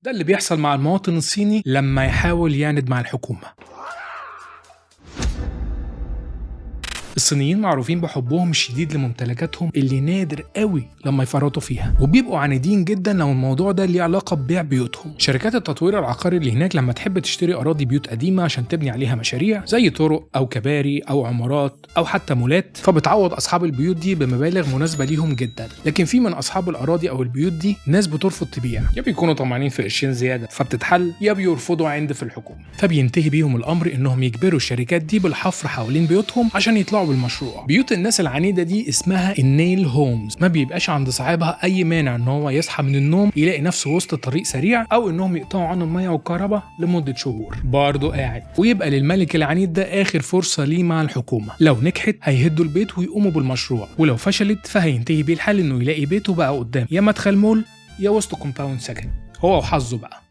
ده اللي بيحصل مع المواطن الصيني لما يحاول يعند مع الحكومة. الصينيين معروفين بحبهم الشديد لممتلكاتهم اللي نادر قوي لما يفرطوا فيها، وبيبقوا عنيدين جدا لو الموضوع ده ليه علاقه ببيع بيوتهم. شركات التطوير العقاري اللي هناك لما تحب تشتري اراضي بيوت قديمه عشان تبني عليها مشاريع زي طرق او كباري او عمارات او حتى مولات، فبتعوض اصحاب البيوت دي بمبالغ مناسبه ليهم جدا. لكن في من اصحاب الاراضي او البيوت دي ناس بترفض تبيع، يا بيكونوا طمعانين في قرشين زياده فبتتحل، يا بيرفضوا عند في الحكومه، فبينتهي بيهم الامر انهم يجبروا الشركات دي بالحفر حوالين بيوتهم عشان يطلعوا بالمشروع. بيوت الناس العنيدة دي اسمها النيل هومز، ما بيبقاش عند صاحبها اي مانع ان هو يصحى من النوم يلاقي نفسه وسط طريق سريع، او انهم يقطعوا عنه المية والكهرباء لمدة شهور برضه قاعد، ويبقى للملك العنيد ده اخر فرصة ليه مع الحكومة. لو نجحت هيهدوا البيت ويقوموا بالمشروع، ولو فشلت فهينتهي بيه الحل انه يلاقي بيته بقى قدام يا مدخل مول يا وسط كومباوند سكن، هو وحظه بقى.